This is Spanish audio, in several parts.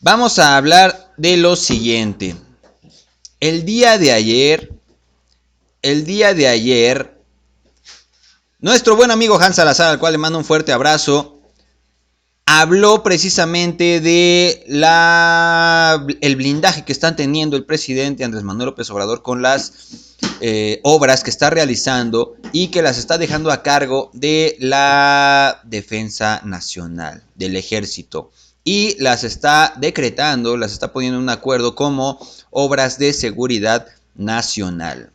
Vamos a hablar de lo siguiente. El día de ayer, nuestro buen amigo Hans Salazar, al cual le mando un fuerte abrazo, habló precisamente de el blindaje que están teniendo el presidente Andrés Manuel López Obrador con las obras que está realizando y que las está dejando a cargo de la Defensa Nacional, del Ejército. Y las está decretando, las está poniendo en un acuerdo como obras de seguridad nacional.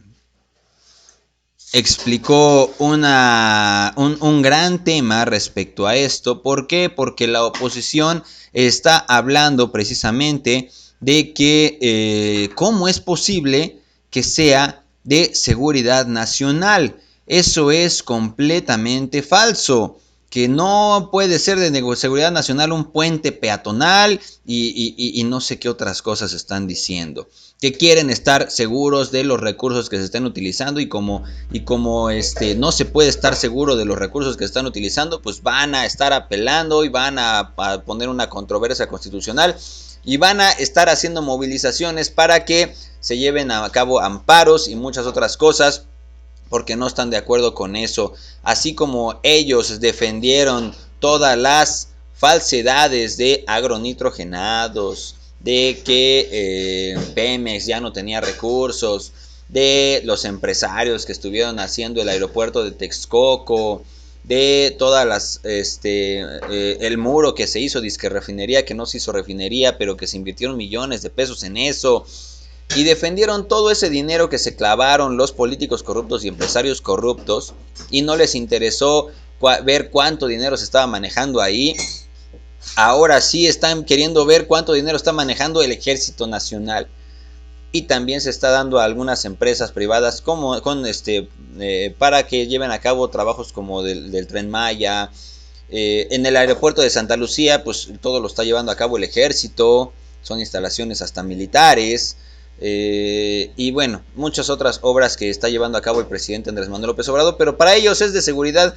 Explicó un gran tema respecto a esto. ¿Por qué? Porque la oposición está hablando precisamente de que cómo es posible que sea de seguridad nacional. Eso es completamente falso. Que no puede ser de seguridad nacional un puente peatonal y no sé qué otras cosas están diciendo. Que quieren estar seguros de los recursos que se estén utilizando y como no se puede estar seguro de los recursos que se están utilizando, pues van a estar apelando y van a poner una controversia constitucional y van a estar haciendo movilizaciones para que se lleven a cabo amparos y muchas otras cosas, porque no están de acuerdo con eso. Así como ellos defendieron todas las falsedades de agronitrogenados, de que Pemex ya no tenía recursos, de los empresarios que estuvieron haciendo el aeropuerto de Texcoco, de todas las el muro que se hizo disque refinería, que no se hizo refinería, pero que se invirtieron millones de pesos en eso. Y defendieron todo ese dinero que se clavaron los políticos corruptos y empresarios corruptos, y no les interesó ver cuánto dinero se estaba manejando ahí. Ahora sí están queriendo ver cuánto dinero está manejando el Ejército Nacional. Y también se está dando a algunas empresas privadas para que lleven a cabo trabajos como del Tren Maya. En el aeropuerto de Santa Lucía, pues todo lo está llevando a cabo el Ejército. Son instalaciones hasta militares. Y bueno, muchas otras obras que está llevando a cabo el presidente Andrés Manuel López Obrador, pero para ellos es de seguridad,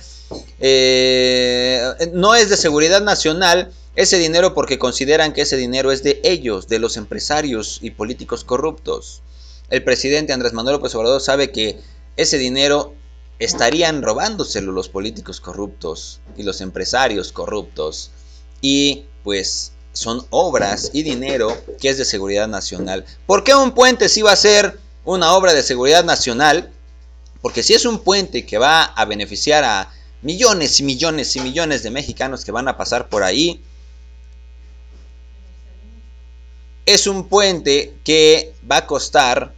no es de seguridad nacional ese dinero, porque consideran que ese dinero es de ellos, de los empresarios y políticos corruptos. El presidente Andrés Manuel López Obrador sabe que ese dinero estarían robándoselo los políticos corruptos y los empresarios corruptos, y pues son obras y dinero que es de seguridad nacional. ¿Por qué un puente sí va a ser una obra de seguridad nacional? Porque si es un puente que va a beneficiar a millones y millones y millones de mexicanos que van a pasar por ahí, es un puente que va a costar,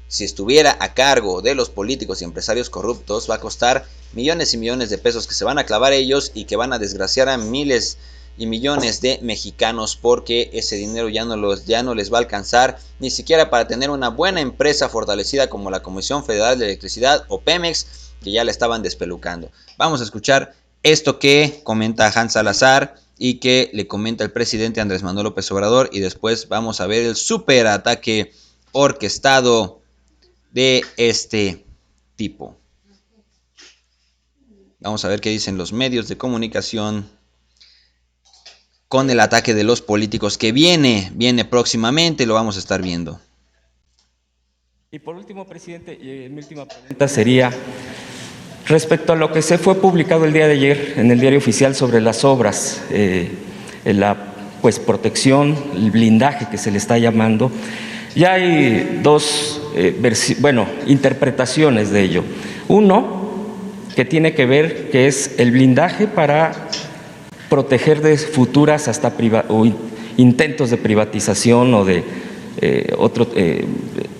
si estuviera a cargo de los políticos y empresarios corruptos, va a costar millones y millones de pesos que se van a clavar ellos y que van a desgraciar a miles y millones de mexicanos, porque ese dinero ya no les va a alcanzar ni siquiera para tener una buena empresa fortalecida como la Comisión Federal de Electricidad o Pemex, que ya la estaban despelucando. Vamos a escuchar esto que comenta Hans Salazar y que le comenta el presidente Andrés Manuel López Obrador, y después vamos a ver el super ataque orquestado de este tipo. Vamos a ver qué dicen los medios de comunicación con el ataque de los políticos que viene próximamente, lo vamos a estar viendo. Y por último, presidente, mi última pregunta sería respecto a lo que se fue publicado el día de ayer en el Diario Oficial sobre las obras, la protección, el blindaje que se le está llamando. Ya hay dos interpretaciones de ello. Uno, que tiene que ver que es el blindaje para proteger de futuras intentos de privatización o de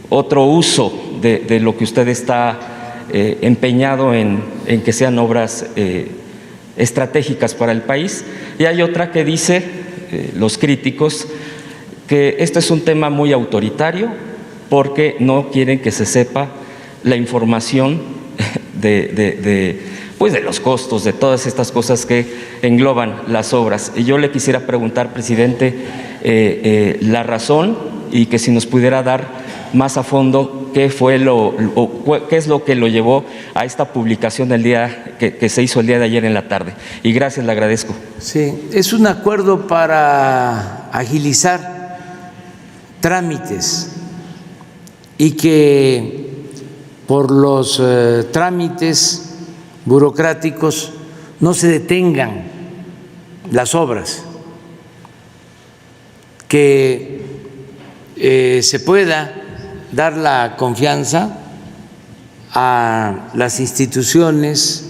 otro uso de lo que usted está empeñado en que sean obras estratégicas para el país. Y hay otra que dice, los críticos, que este es un tema muy autoritario porque no quieren que se sepa la información de los costos, de todas estas cosas que engloban las obras. Y yo le quisiera preguntar, presidente, la razón, y que si nos pudiera dar más a fondo qué es lo que lo llevó a esta publicación del día que se hizo el día de ayer en la tarde. Y gracias, le agradezco. Sí, es un acuerdo para agilizar trámites y que por los trámites burocráticos no se detengan las obras, que se pueda dar la confianza a las instituciones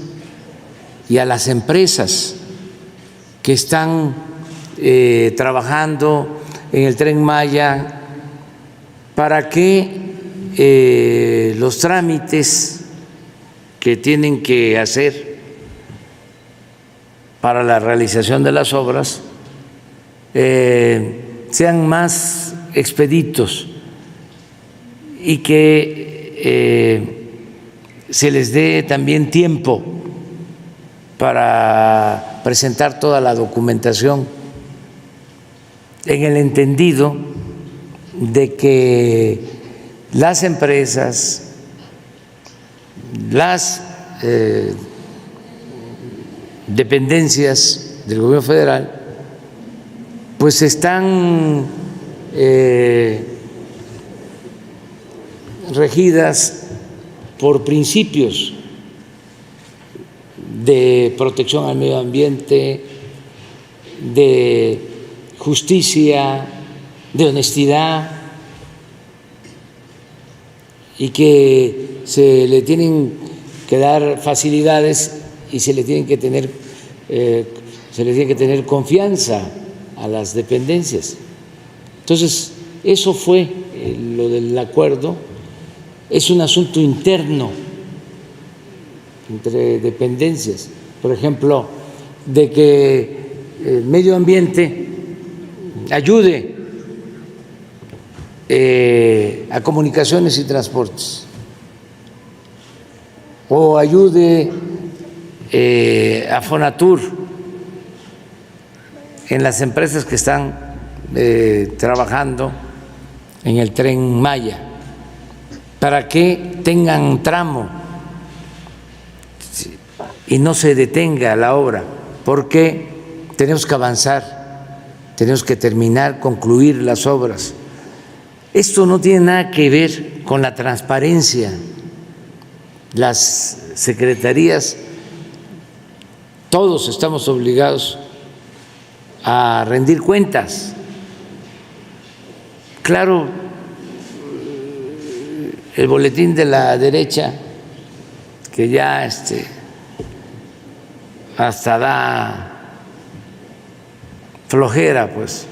y a las empresas que están trabajando en el Tren Maya para que los trámites que tienen que hacer para la realización de las obras sean más expeditos y que se les dé también tiempo para presentar toda la documentación, en el entendido de que las empresas, las dependencias del gobierno federal, pues están regidas por principios de protección al medio ambiente, de justicia, de honestidad, y que se le tienen que dar facilidades y se le tiene que tener confianza a las dependencias. Entonces, eso fue lo del acuerdo. Es un asunto interno entre dependencias, por ejemplo, de que el medio ambiente ayude a comunicaciones y transportes, o ayude a Fonatur en las empresas que están trabajando en el Tren Maya, para que tengan tramo y no se detenga la obra, porque tenemos que avanzar, tenemos que terminar, concluir las obras. Esto no tiene nada que ver con la transparencia. Las secretarías, todos estamos obligados a rendir cuentas. Claro, el boletín de la derecha, que ya hasta da flojera, pues,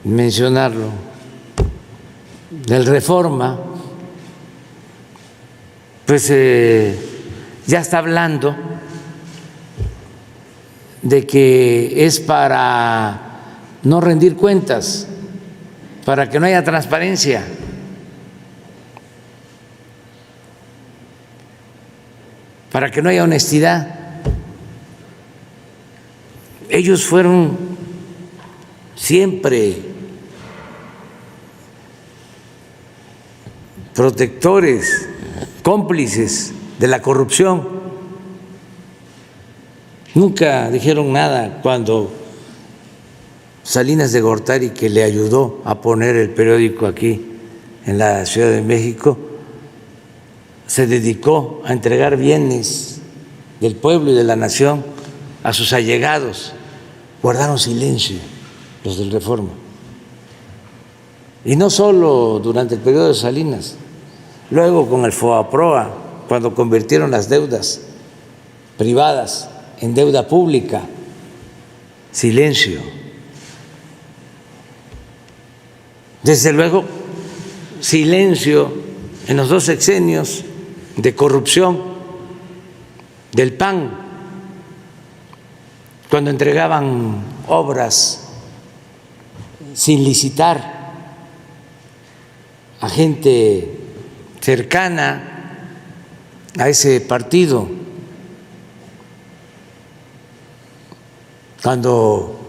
mencionarlo, del Reforma, pues ya está hablando de que es para no rendir cuentas, para que no haya transparencia. Para que no haya honestidad. Ellos fueron siempre protectores, cómplices de la corrupción. Nunca dijeron nada cuando Salinas de Gortari, que le ayudó a poner el periódico aquí en la Ciudad de México, se dedicó a entregar bienes del pueblo y de la nación a sus allegados. Guardaron silencio los del Reforma. Y no solo durante el periodo de Salinas, luego con el FOAPROA, cuando convirtieron las deudas privadas en deuda pública, silencio. Desde luego, silencio en los 2 sexenios de corrupción del PAN, cuando entregaban obras sin licitar a gente cercana a ese partido, cuando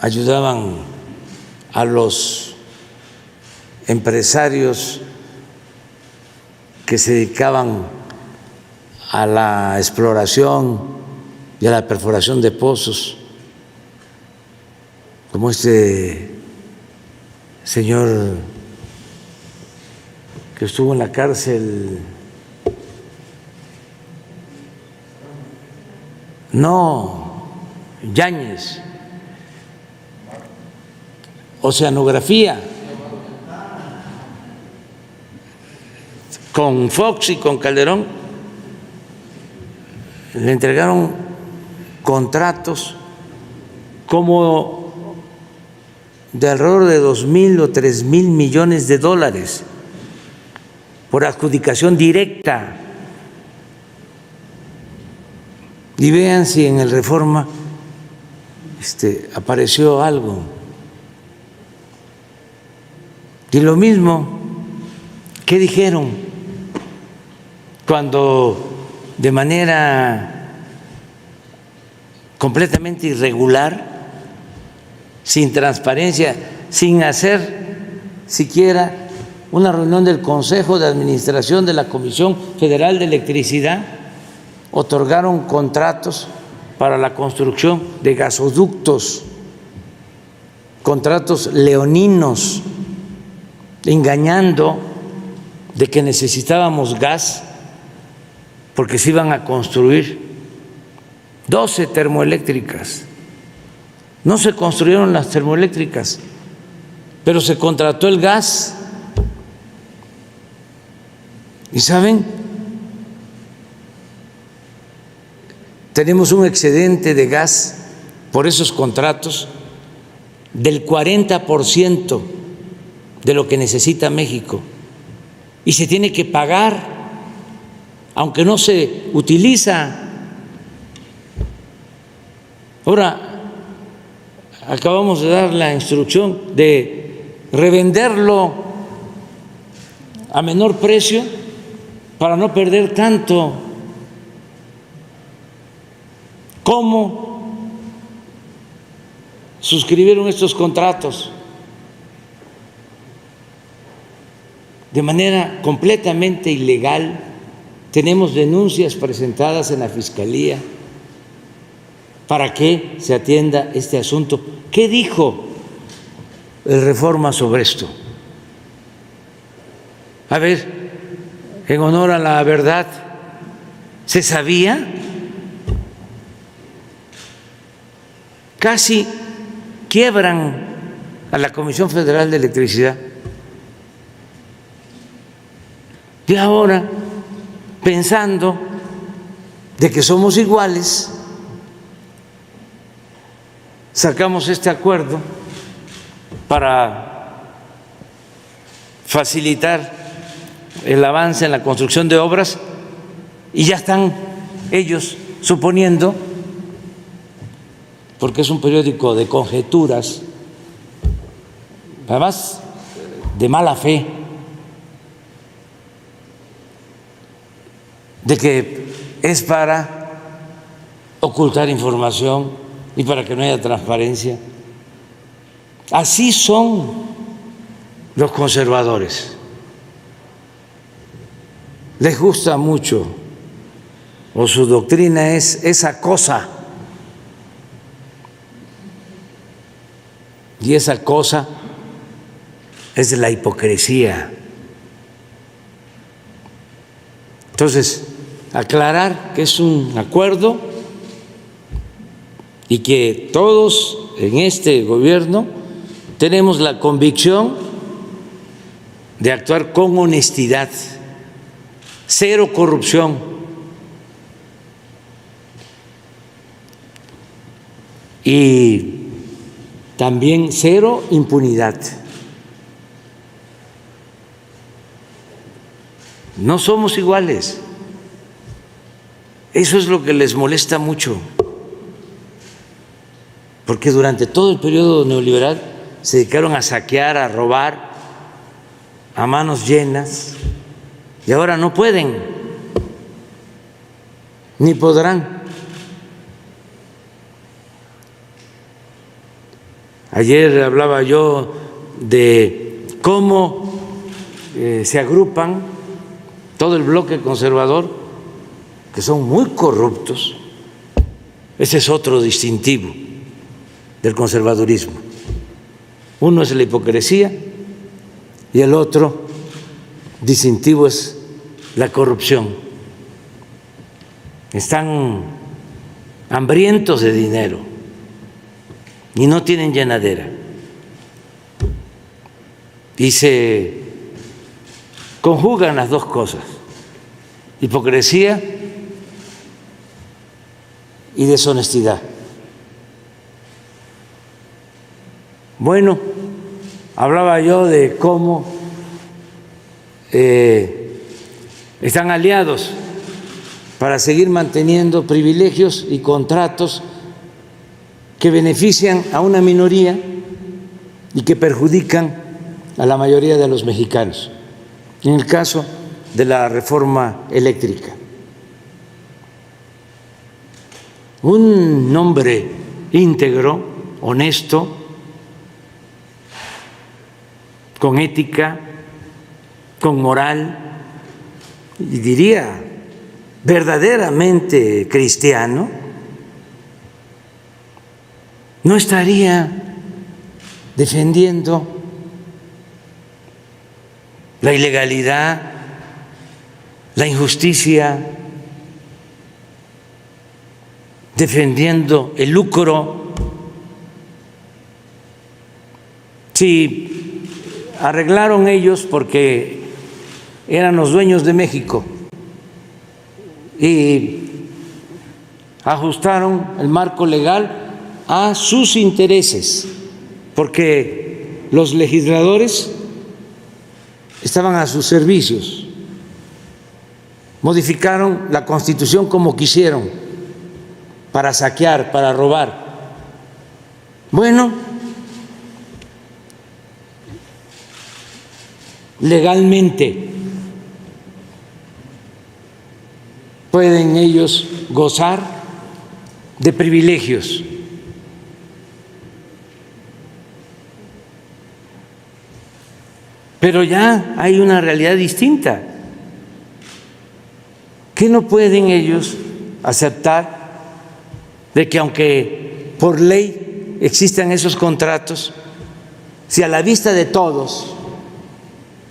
ayudaban a los empresarios que se dedicaban a la exploración y a la perforación de pozos, como este señor que estuvo en la cárcel, no, Yáñez, oceanografía, con Fox y con Calderón, le entregaron contratos como de alrededor de 2,000 o 3,000 millones de dólares por adjudicación directa. Y vean si en el Reforma apareció algo. Y lo mismo, ¿qué dijeron cuando de manera completamente irregular, sin transparencia, sin hacer siquiera una reunión del Consejo de Administración de la Comisión Federal de Electricidad, otorgaron contratos para la construcción de gasoductos, contratos leoninos, engañando de que necesitábamos gas porque se iban a construir 12 termoeléctricas. No se construyeron las termoeléctricas, pero se contrató el gas. ¿Y saben? Tenemos un excedente de gas por esos contratos del 40% de lo que necesita México, y se tiene que pagar aunque no se utiliza. Ahora acabamos de dar la instrucción de revenderlo a menor precio para no perder tanto. ¿Cómo suscribieron estos contratos? De manera completamente ilegal. Tenemos denuncias presentadas en la Fiscalía para que se atienda este asunto. ¿Qué dijo el Reforma sobre esto? A ver, en honor a la verdad, ¿se sabía? Casi quiebran a la Comisión Federal de Electricidad. Y ahora, pensando de que somos iguales, sacamos este acuerdo para facilitar el avance en la construcción de obras, y ya están ellos suponiendo, porque es un periódico de conjeturas, además de mala fe, de que es para ocultar información y para que no haya transparencia. Así son los conservadores. Les gusta mucho, o su doctrina es esa cosa. Y esa cosa es la hipocresía. Entonces, aclarar que es un acuerdo y que todos en este gobierno tenemos la convicción de actuar con honestidad, cero corrupción. Y también cero impunidad. No somos iguales. Eso es lo que les molesta mucho, porque durante todo el periodo neoliberal se dedicaron a saquear, a robar a manos llenas, y ahora no pueden, ni podrán. Ayer hablaba yo de cómo se agrupan todo el bloque conservador, que son muy corruptos, Ese es otro distintivo del conservadurismo. Uno es la hipocresía y el otro distintivo es la corrupción. Están hambrientos de dinero y no tienen llenadera. Y se conjugan las dos cosas, hipocresía y deshonestidad. Bueno, hablaba yo de cómo están aliados para seguir manteniendo privilegios y contratos que benefician a una minoría y que perjudican a la mayoría de los mexicanos. En el caso de la reforma eléctrica, un hombre íntegro, honesto, con ética, con moral, y diría verdaderamente cristiano, no estaría defendiendo la ilegalidad, la injusticia, defendiendo el lucro. Si arreglaron ellos porque eran los dueños de México y ajustaron el marco legal a sus intereses, porque los legisladores estaban a sus servicios, modificaron la Constitución como quisieron, para saquear, para robar. Bueno, legalmente pueden ellos gozar de privilegios. Pero ya hay una realidad distinta, que no pueden ellos aceptar de que aunque por ley existan esos contratos, si a la vista de todos,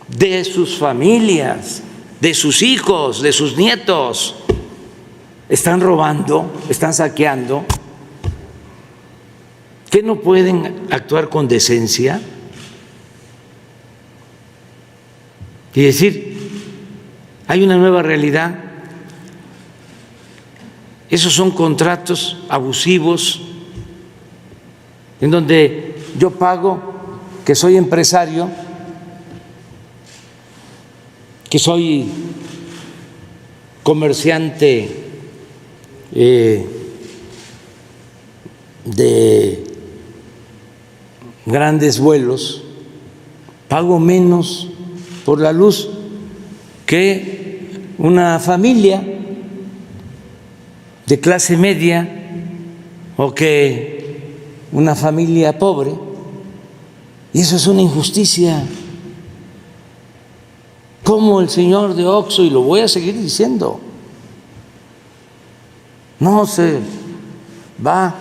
de sus familias, de sus hijos, de sus nietos, están robando, están saqueando, que no pueden actuar con decencia y decir, hay una nueva realidad. Esos son contratos abusivos en donde yo pago, que soy empresario, que soy comerciante de grandes vuelos, pago menos por la luz que una familia de clase media o que una familia pobre, y eso es una injusticia. Como el señor de Oxxo, y lo voy a seguir diciendo, no se va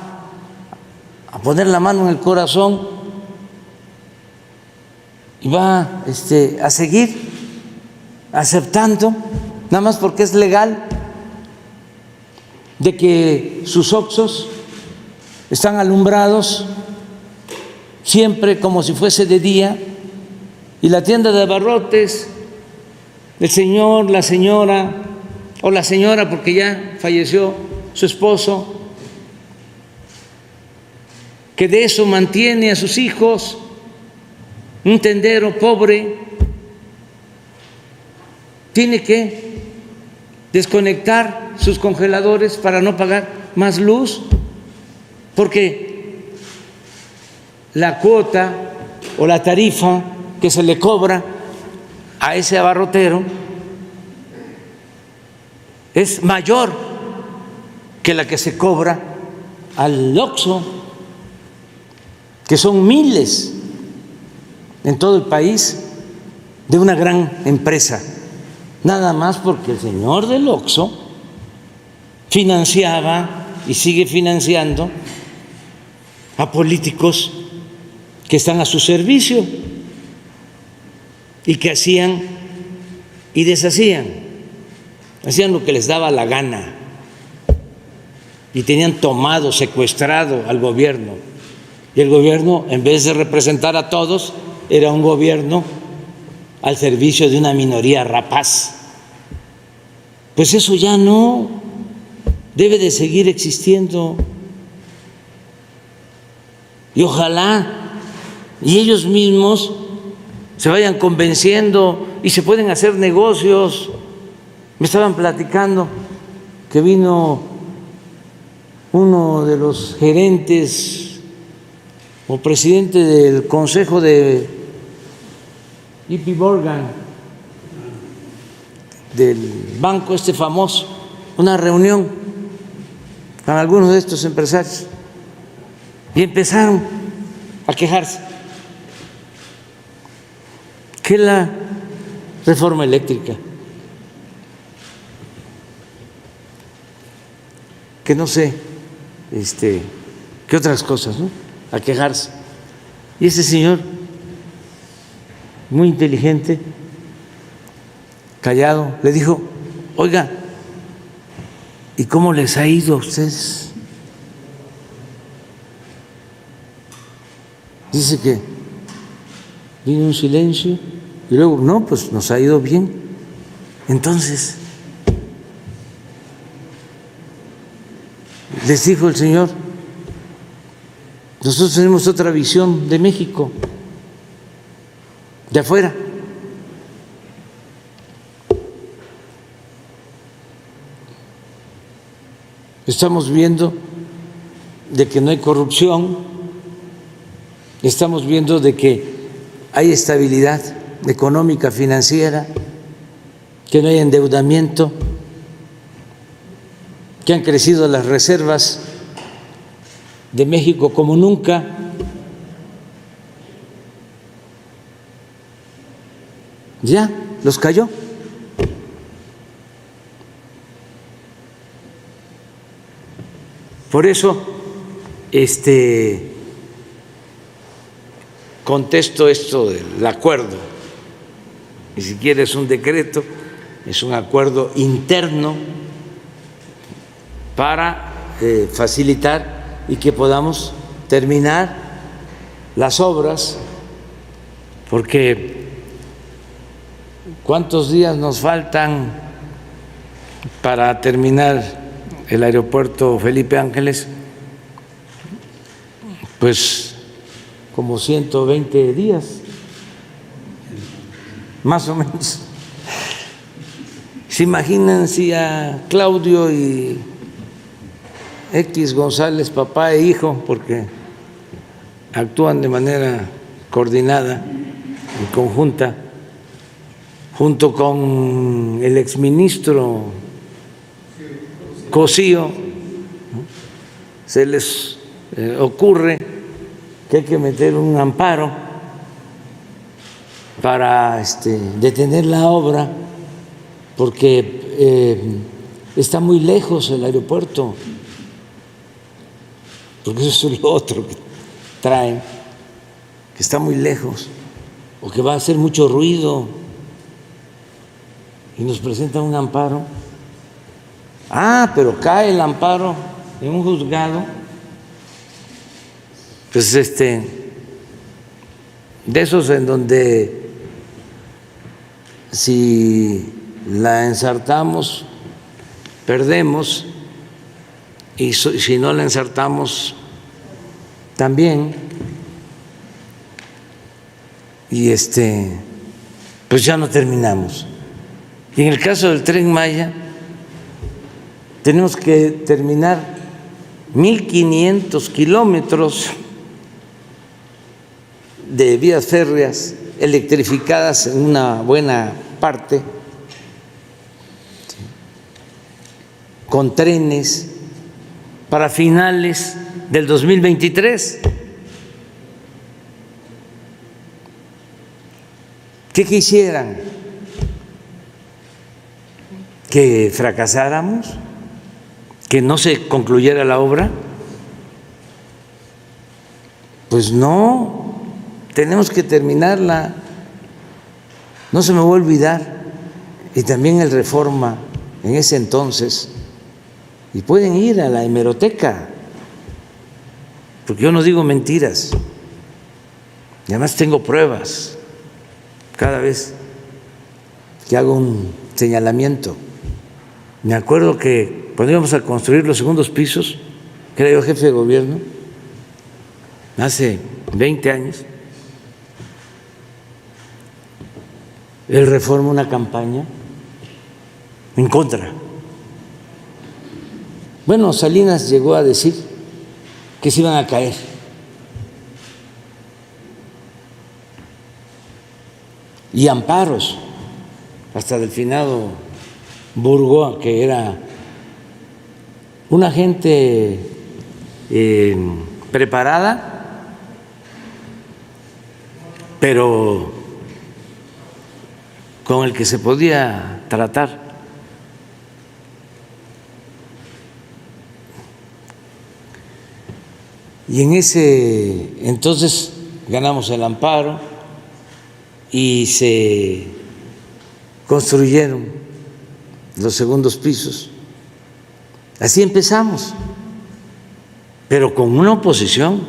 a poner la mano en el corazón y va a seguir aceptando, nada más porque es legal, de que sus Oxxos están alumbrados siempre como si fuese de día, y la tienda de abarrotes, el señor, la señora, o la señora porque ya falleció su esposo, que de eso mantiene a sus hijos, un tendero pobre, tiene que desconectar sus congeladores para no pagar más luz, porque la cuota o la tarifa que se le cobra a ese abarrotero es mayor que la que se cobra al Oxxo, que son miles en todo el país de una gran empresa, nada más porque el señor del Oxxo financiaba y sigue financiando a políticos que están a su servicio y que hacían y deshacían, hacían lo que les daba la gana y tenían tomado, secuestrado al gobierno. Y el gobierno, en vez de representar a todos, era un gobierno al servicio de una minoría rapaz. Pues eso ya no debe de seguir existiendo. Y ojalá y ellos mismos se vayan convenciendo y se pueden hacer negocios. Me estaban platicando que vino uno de los gerentes o presidente del consejo de JP Morgan, del banco este famoso, una reunión con algunos de estos empresarios y empezaron a quejarse que la reforma eléctrica, que no sé, qué otras cosas, ¿no? A quejarse. Y ese señor, muy inteligente, callado, le dijo: oiga, ¿y cómo les ha ido a ustedes? Dice que vino un silencio y luego, no, pues nos ha ido bien. Entonces, les dijo el señor: nosotros tenemos otra visión de México, de afuera. Estamos viendo de que no hay corrupción, estamos viendo de que hay estabilidad económica, financiera, que no hay endeudamiento, que han crecido las reservas de México como nunca. Ya los cayó. Por eso, contesto esto del acuerdo, ni siquiera es un decreto, es un acuerdo interno para facilitar y que podamos terminar las obras, porque ¿cuántos días nos faltan para terminar el aeropuerto Felipe Ángeles? Pues como 120 días, más o menos. ¿Se imaginan si a Claudio y X González, papá e hijo, porque actúan de manera coordinada y conjunta, junto con el exministro Cosío, se les ocurre que hay que meter un amparo para detener la obra porque está muy lejos el aeropuerto, porque eso es lo otro que traen, que está muy lejos o que va a hacer mucho ruido y nos presentan un amparo. Pero cae el amparo en un juzgado, pues de esos en donde si la ensartamos perdemos y si no la ensartamos también, y pues ya no terminamos. Y en el caso del Tren Maya tenemos que terminar 1.500 kilómetros de vías férreas electrificadas en una buena parte, con trenes, para finales del 2023. ¿Qué quisieran? ¿Que fracasáramos? que no se concluyera la obra? Pues no, tenemos que terminarla. No se me va a olvidar. Y también el Reforma en ese entonces. Y pueden ir a la hemeroteca, porque yo no digo mentiras. Y además tengo pruebas cada vez que hago un señalamiento. Me acuerdo que cuando íbamos a construir los segundos pisos, que era yo jefe de gobierno, hace 20 años, el Reforma una campaña en contra. Bueno, Salinas llegó a decir que se iban a caer. Y amparos, hasta del finado Burgoa, que era una gente preparada, pero con el que se podía tratar. Y en ese entonces ganamos el amparo y se construyeron los segundos pisos. Así empezamos, pero con una oposición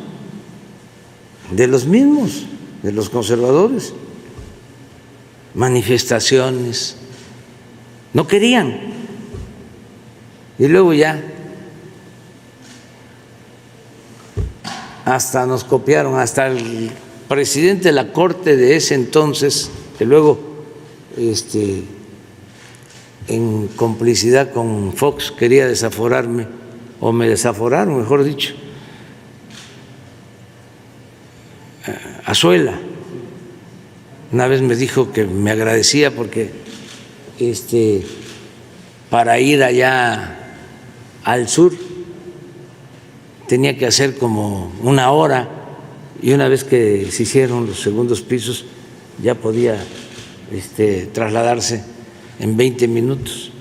de los mismos, de los conservadores, manifestaciones, no querían. Y luego ya hasta nos copiaron, hasta el presidente de la Corte de ese entonces, que luego en complicidad con Fox quería desaforarme, o me desaforaron, mejor dicho, Azuela. Una vez me dijo que me agradecía porque para ir allá al sur tenía que hacer como una hora, y una vez que se hicieron los segundos pisos ya podía trasladarse en 20 minutos.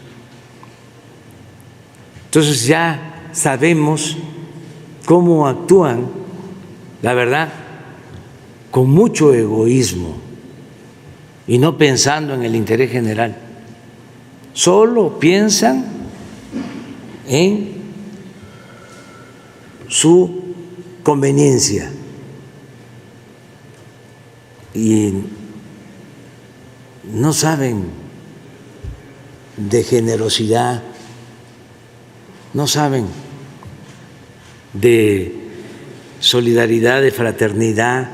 Entonces ya sabemos cómo actúan, la verdad, con mucho egoísmo y no pensando en el interés general. Solo piensan en su conveniencia y no saben de generosidad, no saben de solidaridad, de fraternidad,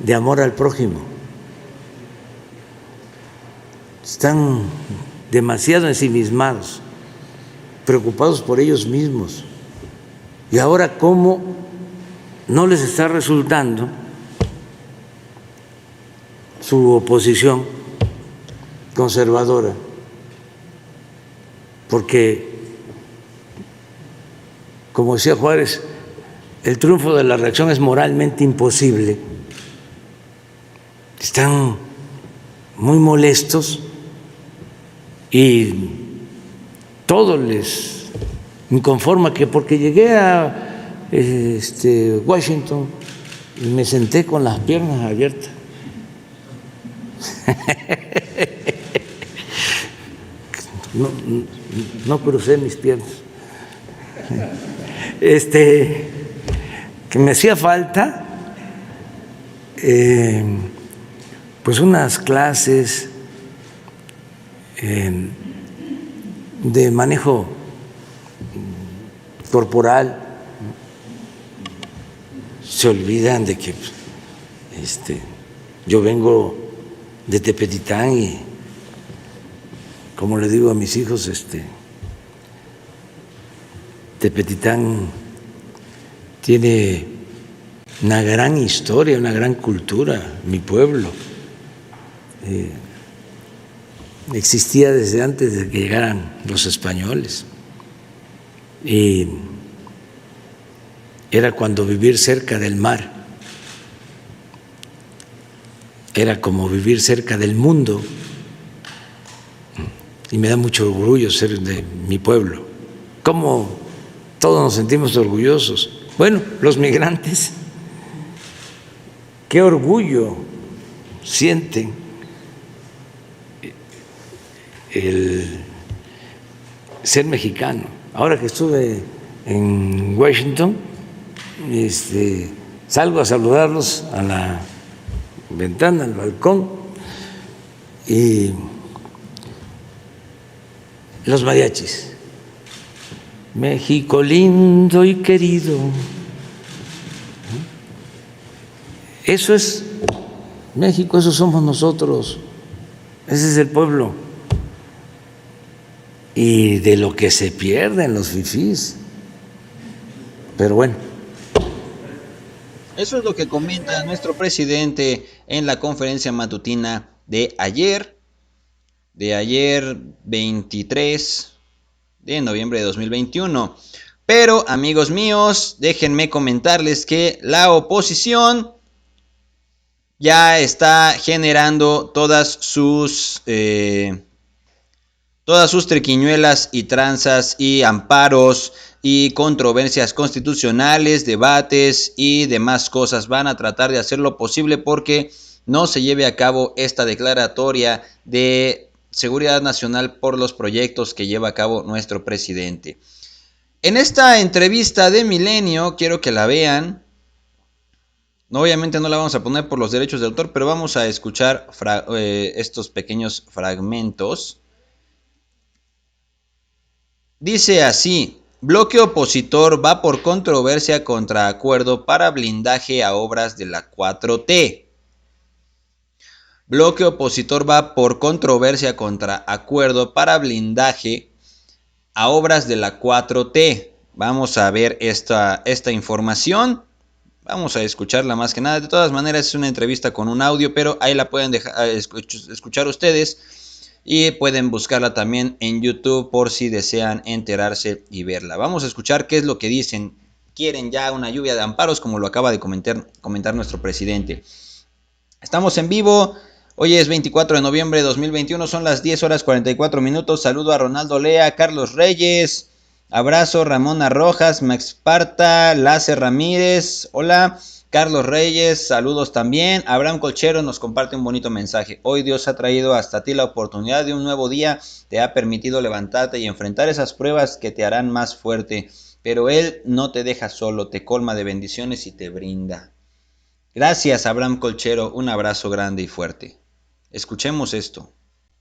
de amor al prójimo. Están demasiado ensimismados, preocupados por ellos mismos. Y ahora, ¿cómo no les está resultando su oposición conservadora? Porque, como decía Juárez, el triunfo de la reacción es moralmente imposible. Están muy molestos y todo les inconforma, que porque llegué a Washington y me senté con las piernas abiertas. No crucé mis piernas. Que me hacía falta pues unas clases de manejo corporal. Se olvidan de que yo vengo de Tepetitán y, como le digo a mis hijos, Tepetitán tiene una gran historia, una gran cultura, mi pueblo. Existía desde antes de que llegaran los españoles. Y era cuando vivir cerca del mar era como vivir cerca del mundo. Y me da mucho orgullo ser de mi pueblo. cómo todos nos sentimos orgullosos. Bueno, los migrantes, qué orgullo sienten el ser mexicano. Ahora que estuve en Washington, salgo a saludarlos a la ventana, al balcón, y los mariachis: México lindo y querido. Eso es México, eso somos nosotros, ese es el pueblo. Y de lo que se pierden los fifís. Pero bueno. Eso es lo que comenta nuestro presidente en la conferencia matutina de ayer 23 de noviembre de 2021. Pero, amigos míos, déjenme comentarles que la oposición ya está generando todas sus triquiñuelas y tranzas y amparos y controversias constitucionales, debates y demás cosas. Van a tratar de hacer lo posible porque no se lleve a cabo esta declaratoria de seguridad nacional por los proyectos que lleva a cabo nuestro presidente. En esta entrevista de Milenio, quiero que la vean. Obviamente no la vamos a poner por los derechos de autor, pero vamos a escuchar estos pequeños fragmentos. Dice así: bloque opositor va por controversia contra acuerdo para blindaje a obras de la 4T. Bloque opositor va por controversia contra acuerdo para blindaje a obras de la 4T. Vamos a ver esta información. Vamos a escucharla más que nada. De todas maneras es una entrevista con un audio, pero ahí la pueden escuchar ustedes. Y pueden buscarla también en YouTube por si desean enterarse y verla. Vamos a escuchar qué es lo que dicen. Quieren ya una lluvia de amparos, como lo acaba de comentar nuestro presidente. Estamos en vivo. Hoy es 24 de noviembre de 2021. Son las 10 horas 44 minutos. Saludo a Ronaldo Lea, Carlos Reyes. Abrazo, Ramona Rojas, Max Parta, Láser Ramírez. Hola. Carlos Reyes, saludos también. Abraham Colchero nos comparte un bonito mensaje. Hoy Dios ha traído hasta ti la oportunidad de un nuevo día. Te ha permitido levantarte y enfrentar esas pruebas que te harán más fuerte. Pero Él no te deja solo, te colma de bendiciones y te brinda. Gracias, Abraham Colchero. Un abrazo grande y fuerte. Escuchemos esto.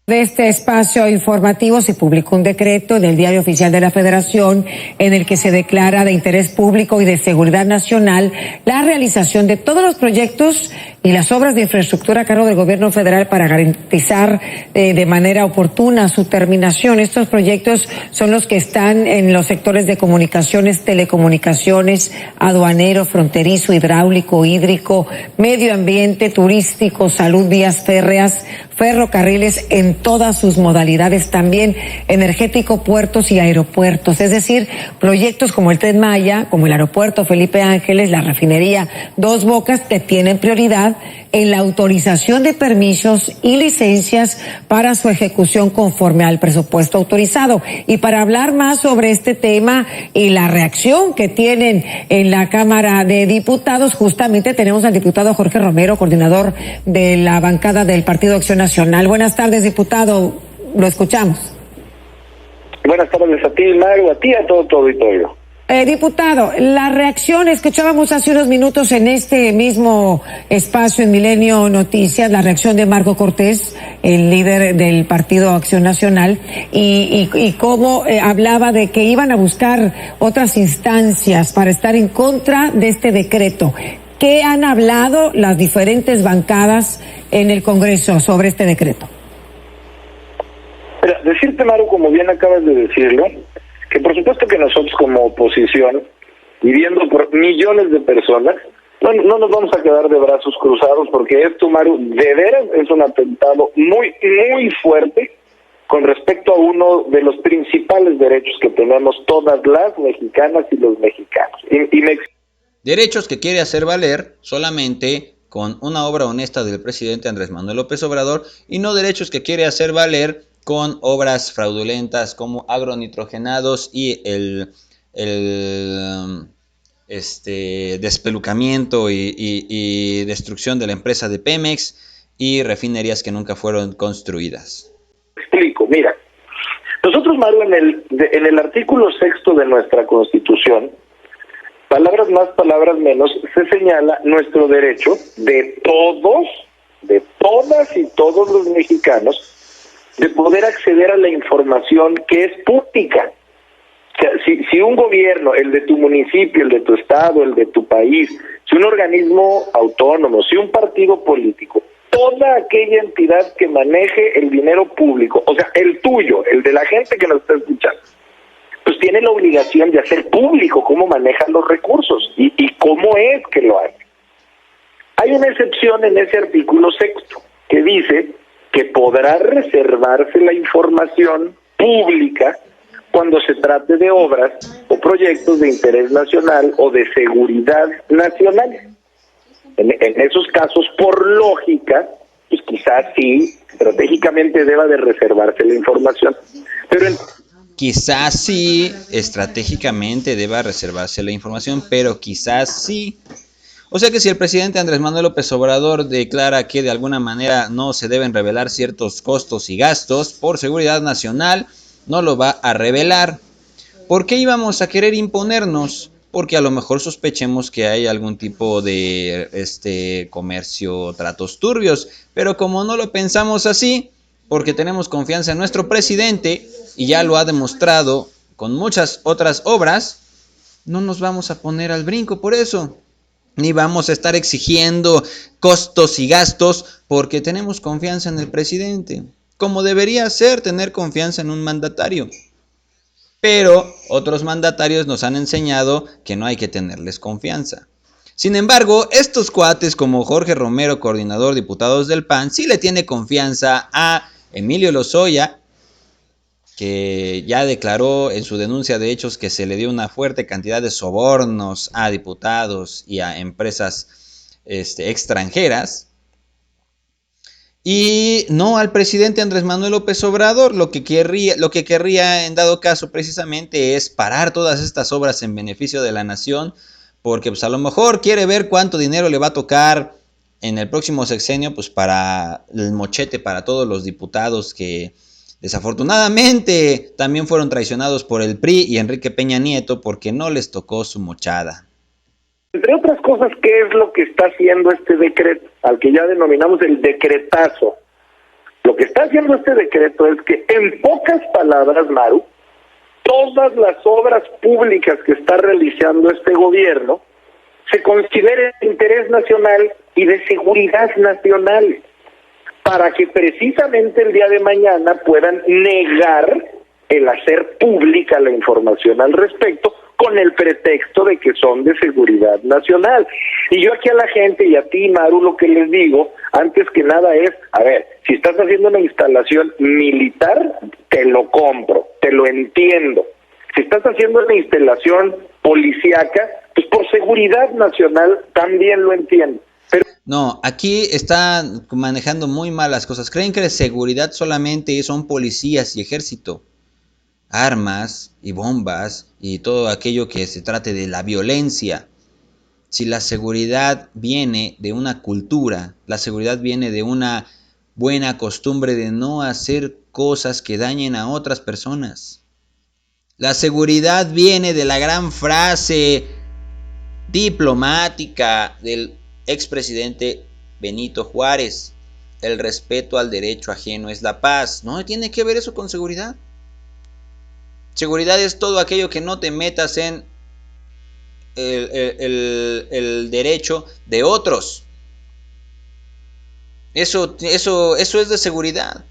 De este espacio informativo se publicó un decreto en el Diario Oficial de la Federación en el que se declara de interés público y de seguridad nacional la realización de todos los proyectos y las obras de infraestructura a cargo del gobierno federal para garantizar de manera oportuna su terminación. Estos proyectos son los que están en los sectores de comunicaciones, telecomunicaciones, aduanero, fronterizo, hidráulico, hídrico, medio ambiente, turístico, salud, vías férreas, ferrocarriles en todas sus modalidades, también energético, puertos y aeropuertos, es decir, proyectos como el Tren Maya, como el aeropuerto Felipe Ángeles, la refinería Dos Bocas, que tienen prioridad en la autorización de permisos y licencias para su ejecución conforme al presupuesto autorizado. Y para hablar más sobre este tema y la reacción que tienen en la Cámara de Diputados, justamente tenemos al diputado Jorge Romero, coordinador de la bancada del Partido Acción Nacional. Buenas tardes, diputado, lo escuchamos. Buenas tardes a ti, Maru, a ti, a todo tu auditorio. Diputado, la reacción, escuchábamos hace unos minutos en este mismo espacio en Milenio Noticias, la reacción de Marco Cortés, el líder del Partido Acción Nacional, y cómo hablaba de que iban a buscar otras instancias para estar en contra de este decreto. ¿Qué han hablado las diferentes bancadas en el Congreso sobre este decreto? Mira, decirte, Maru, como bien acabas de decirlo, que por supuesto que nosotros como oposición, y viendo por millones de personas, no nos vamos a quedar de brazos cruzados, porque esto, Maru, de veras es un atentado muy, muy fuerte con respecto a uno de los principales derechos que tenemos todas las mexicanas y los mexicanos. Derechos que quiere hacer valer solamente con una obra honesta del presidente Andrés Manuel López Obrador, y no derechos que quiere hacer valer con obras fraudulentas como agronitrogenados y el despelucamiento y destrucción de la empresa de Pemex y refinerías que nunca fueron construidas. Explico, mira, nosotros, Maru, en el artículo 6 de nuestra Constitución, palabras más, palabras menos, se señala nuestro derecho de todos, de todas y todos los mexicanos, de poder acceder a la información que es pública. O sea, si un gobierno, el de tu municipio, el de tu estado, el de tu país, si un organismo autónomo, si un partido político, toda aquella entidad que maneje el dinero público, o sea, el tuyo, el de la gente que nos está escuchando, pues tiene la obligación de hacer público cómo manejan los recursos y cómo es que lo hace. Hay una excepción en ese artículo 6 que dice que podrá reservarse la información pública cuando se trate de obras o proyectos de interés nacional o de seguridad nacional. En esos casos, por lógica, pues quizás sí, estratégicamente deba de reservarse la información. Quizás sí, estratégicamente deba reservarse la información, pero quizás sí. O sea que si el presidente Andrés Manuel López Obrador declara que de alguna manera no se deben revelar ciertos costos y gastos por seguridad nacional, no lo va a revelar. ¿Por qué íbamos a querer imponernos? Porque a lo mejor sospechemos que hay algún tipo de comercio, tratos turbios, pero como no lo pensamos así, porque tenemos confianza en nuestro presidente y ya lo ha demostrado con muchas otras obras, no nos vamos a poner al brinco por eso. Ni vamos a estar exigiendo costos y gastos porque tenemos confianza en el presidente, como debería ser tener confianza en un mandatario. Pero otros mandatarios nos han enseñado que no hay que tenerles confianza. Sin embargo, estos cuates como Jorge Romero, coordinador diputados del PAN, sí le tiene confianza a Emilio Lozoya, que ya declaró en su denuncia de hechos que se le dio una fuerte cantidad de sobornos a diputados y a empresas extranjeras. Y no al presidente Andrés Manuel López Obrador, lo que querría en dado caso precisamente es parar todas estas obras en beneficio de la nación, porque pues a lo mejor quiere ver cuánto dinero le va a tocar en el próximo sexenio, pues para el mochete para todos los diputados que desafortunadamente también fueron traicionados por el PRI y Enrique Peña Nieto porque no les tocó su mochada. Entre otras cosas, ¿qué es lo que está haciendo este decreto, al que ya denominamos el decretazo? Lo que está haciendo este decreto es que, en pocas palabras, Maru, todas las obras públicas que está realizando este gobierno se consideren de interés nacional y de seguridad nacional, para que precisamente el día de mañana puedan negar el hacer pública la información al respecto con el pretexto de que son de seguridad nacional. Y yo aquí a la gente y a ti, Maru, lo que les digo, antes que nada es, a ver, si estás haciendo una instalación militar, te lo compro, te lo entiendo. Si estás haciendo una instalación policíaca, pues por seguridad nacional también lo entiendo. No, aquí están manejando muy mal las cosas. Creen que de seguridad solamente son policías y ejército. Armas y bombas y todo aquello que se trate de la violencia. Si la seguridad viene de una cultura, la seguridad viene de una buena costumbre de no hacer cosas que dañen a otras personas. La seguridad viene de la gran frase diplomática del expresidente Benito Juárez: el respeto al derecho ajeno es la paz. No tiene que ver eso con seguridad. Seguridad es todo aquello que no te metas en el derecho de otros. Eso es de seguridad.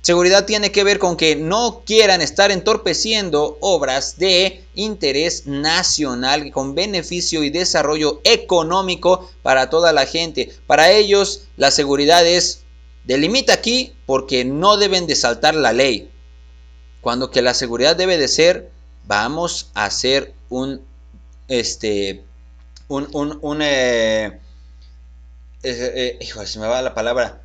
Seguridad tiene que ver con que no quieran estar entorpeciendo obras de interés nacional con beneficio y desarrollo económico para toda la gente. Para ellos la seguridad es delimita aquí porque no deben de saltar la ley. Cuando que la seguridad debe de ser, vamos a hacer se me va la palabra,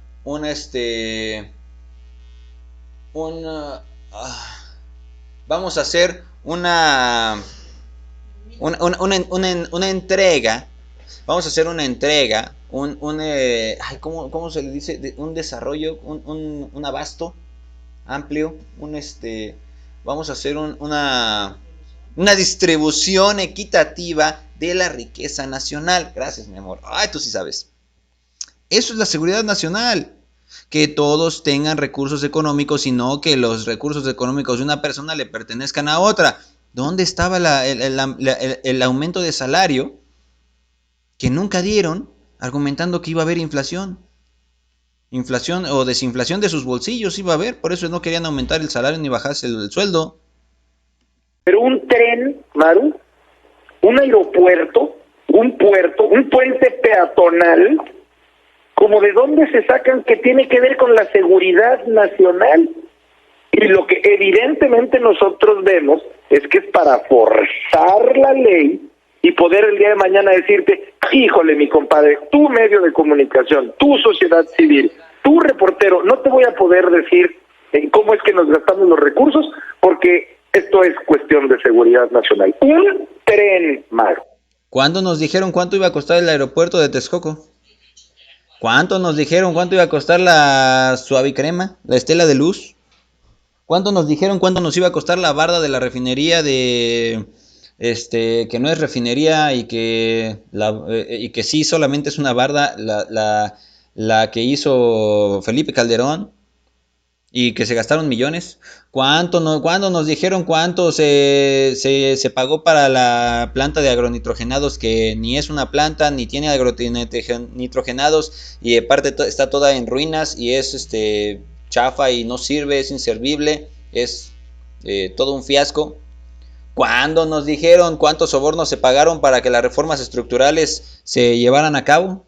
vamos a hacer una entrega. Vamos a hacer una entrega, ¿cómo se le dice? Un desarrollo, un abasto amplio, vamos a hacer una distribución equitativa de la riqueza nacional. Gracias, mi amor. Ay, tú sí sabes. Eso es la seguridad nacional. Que todos tengan recursos económicos y no que los recursos económicos de una persona le pertenezcan a otra. ¿Dónde estaba el aumento de salario que nunca dieron, argumentando que iba a haber inflación? Inflación o desinflación de sus bolsillos iba a haber, por eso no querían aumentar el salario ni bajarse el sueldo. Pero un tren, Maru, un aeropuerto, un puerto, un puente peatonal, ¿como de dónde se sacan que tiene que ver con la seguridad nacional? Y lo que evidentemente nosotros vemos es que es para forzar la ley y poder el día de mañana decirte, híjole, mi compadre, tú medio de comunicación, tú sociedad civil, tú reportero, no te voy a poder decir cómo es que nos gastamos los recursos, porque esto es cuestión de seguridad nacional. Un tren, Maru. ¿Cuándo nos dijeron cuánto iba a costar el aeropuerto de Texcoco? ¿Cuánto nos dijeron cuánto iba a costar la suavicrema, la estela de luz? ¿Cuánto nos dijeron cuánto nos iba a costar la barda de la refinería de que no es refinería y que sí solamente es una barda, la que hizo Felipe Calderón y que se gastaron millones? ¿Cuándo nos dijeron cuánto se pagó para la planta de agronitrogenados, que ni es una planta ni tiene agronitrogenados y aparte está toda en ruinas y es chafa y no sirve, es inservible, es todo un fiasco? ¿Cuándo nos dijeron cuántos sobornos se pagaron para que las reformas estructurales se llevaran a cabo?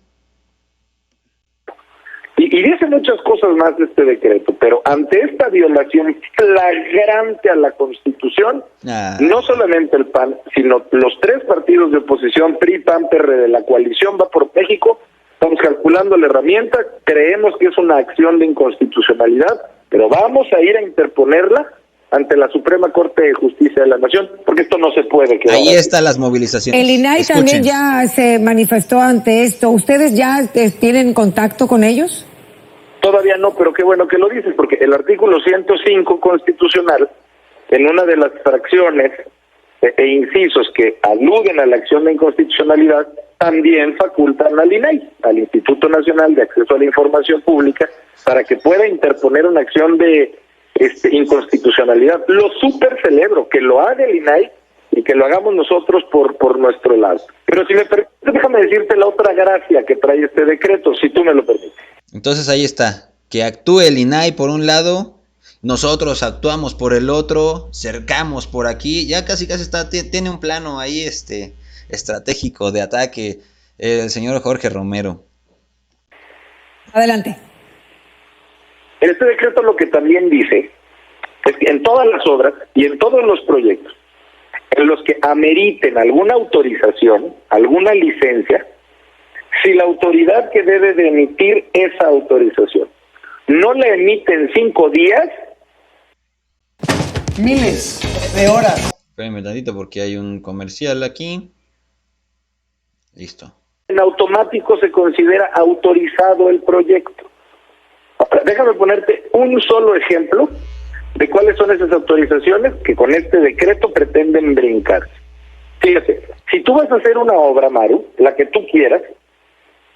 Y dice muchas cosas más de este decreto, pero ante esta violación flagrante a la Constitución, no solamente el PAN, sino los tres partidos de oposición, PRI, PAN, PRD, la coalición Va por México, estamos calculando la herramienta, creemos que es una acción de inconstitucionalidad, pero vamos a ir a interponerla ante la Suprema Corte de Justicia de la Nación, porque esto no se puede quedar. Ahí están las movilizaciones. El INAI también ya se manifestó ante esto. ¿Ustedes ya tienen contacto con ellos? Todavía no, pero qué bueno que lo dices, porque el artículo 105 constitucional, en una de las fracciones e incisos que aluden a la acción de inconstitucionalidad, también facultan al INAI, al Instituto Nacional de Acceso a la Información Pública, para que pueda interponer una acción de inconstitucionalidad. Lo súper celebro, que lo haga el INAI y que lo hagamos nosotros por nuestro lado. Pero si me permites, déjame decirte la otra gracia que trae este decreto, si tú me lo permites. Entonces ahí está, que actúe el INAI por un lado, nosotros actuamos por el otro, cercamos por aquí, ya casi tiene un plano ahí estratégico de ataque el señor Jorge Romero. Adelante. Este decreto lo que también dice es que en todas las obras y en todos los proyectos en los que ameriten alguna autorización, alguna licencia, si la autoridad que debe de emitir esa autorización no la emite en 5 días, miles de horas. Espérenme tantito porque hay un comercial aquí. Listo. En automático se considera autorizado el proyecto. Ahora, déjame ponerte un solo ejemplo de cuáles son esas autorizaciones que con este decreto pretenden brincarse. Fíjate, si tú vas a hacer una obra, Maru, la que tú quieras,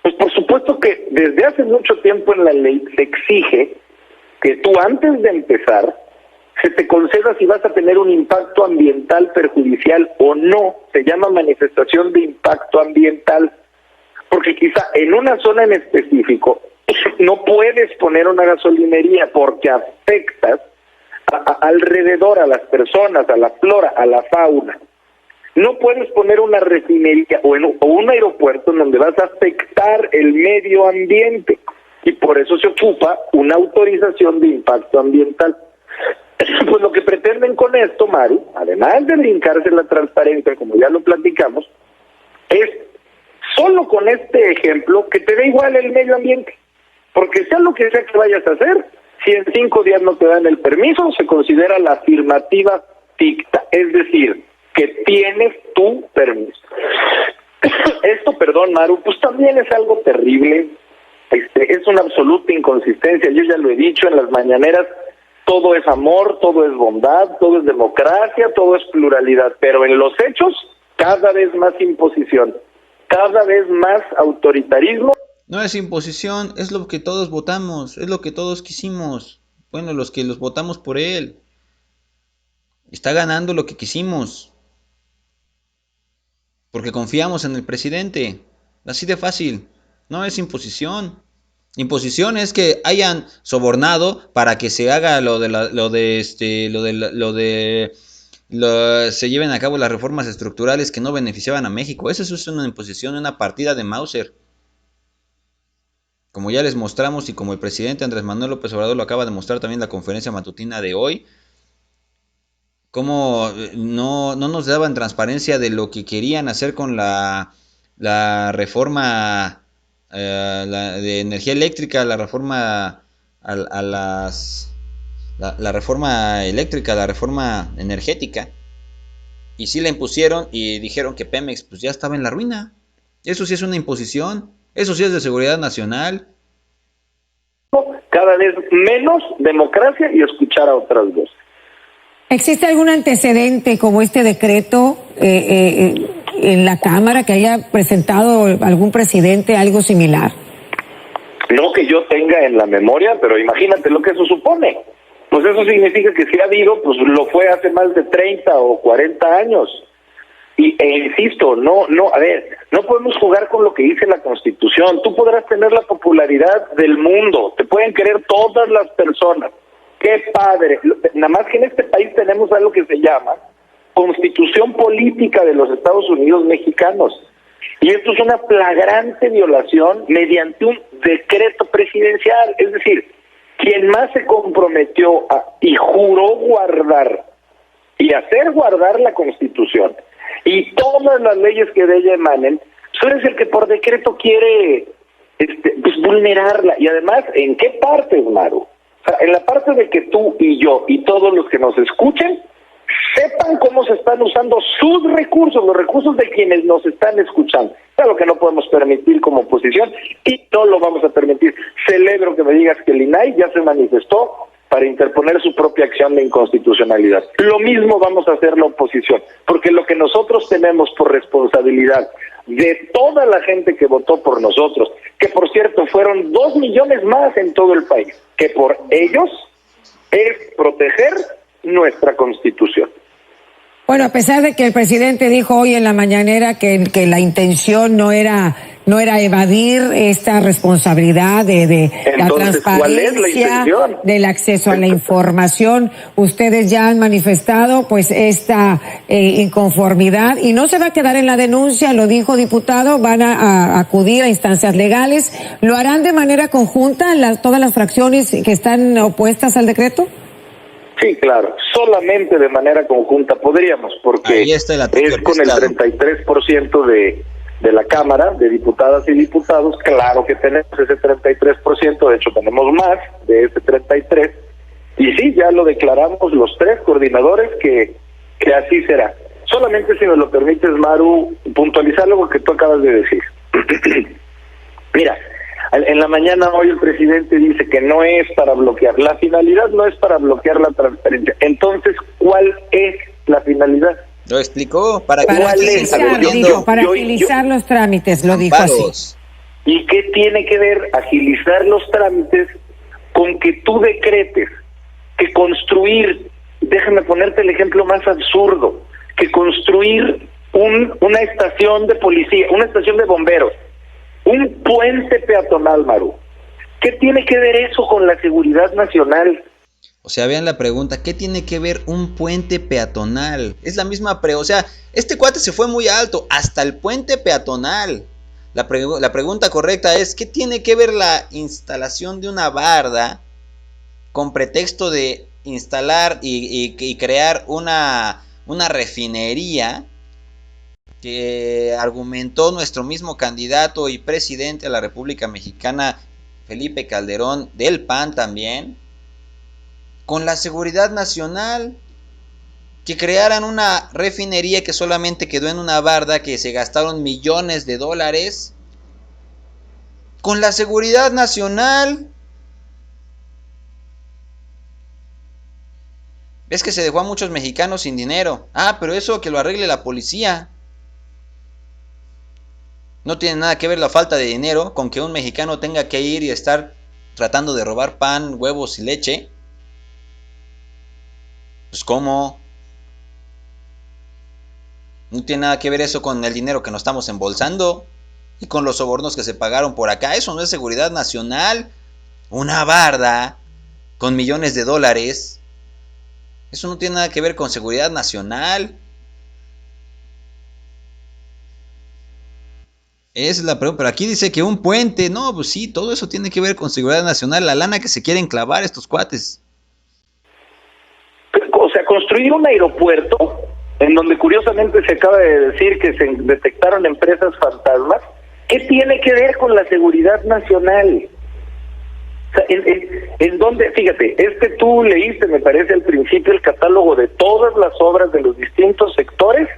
pues por supuesto que desde hace mucho tiempo en la ley se exige que tú antes de empezar se te conceda si vas a tener un impacto ambiental perjudicial o no. Se llama manifestación de impacto ambiental, porque quizá en una zona en específico no puedes poner una gasolinería porque afectas alrededor a las personas, a la flora, a la fauna. No puedes poner una refinería o un aeropuerto en donde vas a afectar el medio ambiente, y por eso se ocupa una autorización de impacto ambiental. Pues lo que pretenden con esto, Maru, además de brincarse la transparencia, como ya lo platicamos, es solo con este ejemplo que te dé igual el medio ambiente, porque sea lo que sea que vayas a hacer, Si en 5 días no te dan el permiso, se considera la afirmativa ficta, es decir, que tienes tu permiso. Esto, perdón, Maru, pues también es algo terrible. Es una absoluta inconsistencia. Yo ya lo he dicho en las mañaneras, todo es amor, todo es bondad, todo es democracia, todo es pluralidad, pero en los hechos, cada vez más imposición, cada vez más autoritarismo. No es imposición, es lo que todos votamos, es lo que todos quisimos. Bueno, los que los votamos por él. Está ganando lo que quisimos. Porque confiamos en el presidente. Así de fácil. No es imposición. Imposición es que hayan sobornado para que se haga se lleven a cabo las reformas estructurales que no beneficiaban a México. Eso es una imposición, una partida de Mauser. Como ya les mostramos y como el presidente Andrés Manuel López Obrador lo acaba de mostrar también en la conferencia matutina de hoy, cómo no nos daban transparencia de lo que querían hacer con la reforma de energía eléctrica, la reforma la reforma eléctrica, la reforma energética, y sí la impusieron y dijeron que Pemex pues ya estaba en la ruina. Eso sí es una imposición, eso sí es de seguridad nacional. Cada vez menos democracia y escuchar a otras voces. ¿Existe algún antecedente como este decreto en la Cámara que haya presentado algún presidente algo similar? No que yo tenga en la memoria, pero imagínate lo que eso supone. Pues eso significa que si ha habido, pues lo fue hace más de 30 o 40 años. Insisto, no, a ver, no podemos jugar con lo que dice la Constitución. Tú podrás tener la popularidad del mundo, te pueden querer todas las personas. ¡Qué padre! Nada más que en este país tenemos algo que se llama Constitución Política de los Estados Unidos Mexicanos. Y esto es una flagrante violación mediante un decreto presidencial. Es decir, quien más se comprometió y juró guardar y hacer guardar la Constitución y todas las leyes que de ella emanen, tú eres el que por decreto quiere pues vulnerarla. Y además, ¿en qué partes, Maru? O sea, en la parte de que tú y yo y todos los que nos escuchen sepan cómo se están usando sus recursos, los recursos de quienes nos están escuchando. Es lo que no podemos permitir como oposición y no lo vamos a permitir. Celebro que me digas que el INAI ya se manifestó para interponer su propia acción de inconstitucionalidad. Lo mismo vamos a hacer la oposición, porque lo que nosotros tenemos por responsabilidad de toda la gente que votó por nosotros, que por cierto fueron 2 millones más en todo el país, que por ellos es proteger nuestra Constitución. Bueno, a pesar de que el presidente dijo hoy en la mañanera que la intención no era evadir esta responsabilidad de la transparencia, ¿cuál es la intención? Del acceso a la información, ustedes ya han manifestado pues esta inconformidad y no se va a quedar en la denuncia, lo dijo diputado, van a acudir a instancias legales. ¿Lo harán de manera conjunta todas las fracciones que están opuestas al decreto? Sí, claro, solamente de manera conjunta podríamos, porque es con el 33% de la Cámara, de diputadas y diputados, claro que tenemos ese 33%, de hecho tenemos más de ese 33%, y sí, ya lo declaramos los 3 coordinadores que así será. Solamente si me lo permites, Maru, puntualizar lo que tú acabas de decir. Mira, en la mañana hoy el presidente dice que no es para bloquear, la finalidad no es para bloquear la transparencia. Entonces, ¿cuál es la finalidad? Lo explicó, para agilizar los trámites, lo dijo así. ¿Y qué tiene que ver agilizar los trámites con que tú decretes que construir, déjame ponerte el ejemplo más absurdo, que construir una estación de policía, una estación de bomberos, un puente peatonal, Maru? ¿Qué tiene que ver eso con la seguridad nacional? O sea, vean la pregunta, ¿qué tiene que ver un puente peatonal? Es la misma o sea, este cuate se fue muy alto, hasta el puente peatonal. La pregunta correcta es, ¿qué tiene que ver la instalación de una barda con pretexto de instalar y crear una refinería que argumentó nuestro mismo candidato y presidente a la República Mexicana, Felipe Calderón, del PAN también? con la seguridad nacional, que crearan una refinería que solamente quedó en una barda, que se gastaron millones de dólares, con la seguridad nacional. Es que se dejó a muchos mexicanos sin dinero. Pero eso que lo arregle la policía. No tiene nada que ver la falta de dinero con que un mexicano tenga que ir y estar tratando de robar pan, huevos y leche. Pues ¿cómo? No tiene nada que ver eso con el dinero que nos estamos embolsando y con los sobornos que se pagaron por acá. Eso no es seguridad nacional. Una barda con millones de dólares. Eso no tiene nada que ver con seguridad nacional. Esa es la pregunta. Pero aquí dice que un puente. No, pues sí, todo eso tiene que ver con seguridad nacional. La lana que se quieren clavar estos cuates. O sea, construir un aeropuerto en donde curiosamente se acaba de decir que se detectaron empresas fantasmas, ¿qué tiene que ver con la seguridad nacional? O sea, en donde, fíjate, tú leíste, me parece, al principio el catálogo de todas las obras de los distintos sectores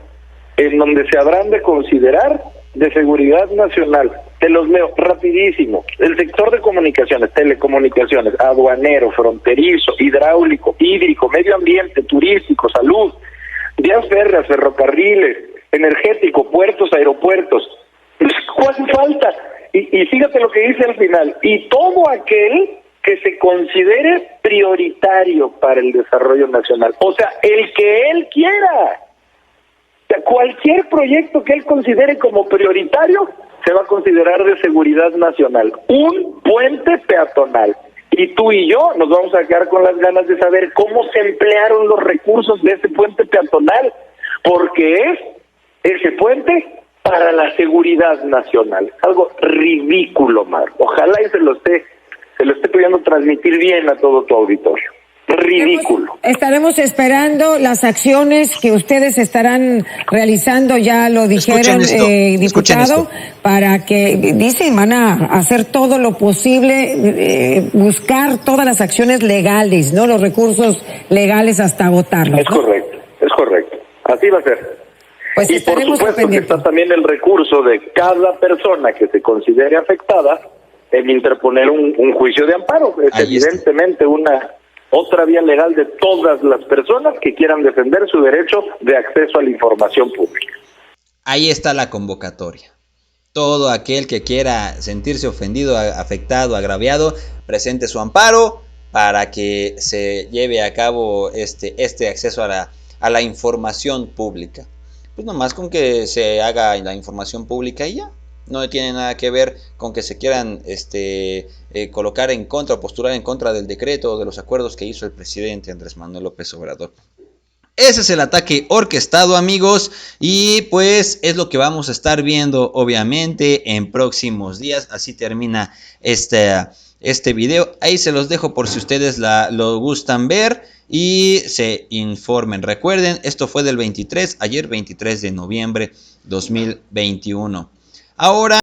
en donde se habrán de considerar de seguridad nacional. Te los leo rapidísimo. El sector de comunicaciones, telecomunicaciones, aduanero, fronterizo, hidráulico, hídrico, medio ambiente, turístico, salud, vías férreas, ferrocarriles, energético, puertos, aeropuertos. ¿Cuál falta? Y fíjate lo que dice al final. Y todo aquel que se considere prioritario para el desarrollo nacional. O sea, el que él quiera. O sea, cualquier proyecto que él considere como prioritario se va a considerar de seguridad nacional. Un puente peatonal. Y tú y yo nos vamos a quedar con las ganas de saber cómo se emplearon los recursos de ese puente peatonal, porque es ese puente para la seguridad nacional. Algo ridículo, Mar. Ojalá y se lo esté pudiendo transmitir bien a todo tu auditorio. Ridículo. Estaremos esperando las acciones que ustedes estarán realizando, ya lo dijeron, diputado, para que, dicen, van a hacer todo lo posible, buscar todas las acciones legales, ¿no? Los recursos legales hasta agotarlos, ¿no? Es correcto. Así va a ser. Pues y por supuesto que está también el recurso de cada persona que se considere afectada en interponer un juicio de amparo. Es evidentemente otra vía legal de todas las personas que quieran defender su derecho de acceso a la información pública. Ahí está la convocatoria. Todo aquel que quiera sentirse ofendido, afectado, agraviado, presente su amparo para que se lleve a cabo este acceso a la información pública. Pues nomás con que se haga la información pública y ya. No tiene nada que ver con que se quieran colocar en contra o postular en contra del decreto o de los acuerdos que hizo el presidente Andrés Manuel López Obrador. Ese es el ataque orquestado, amigos, y pues es lo que vamos a estar viendo obviamente en próximos días. Así termina este video. Ahí se los dejo por si ustedes lo gustan ver y se informen. Recuerden, esto fue del 23, ayer 23 de noviembre 2021. Ahora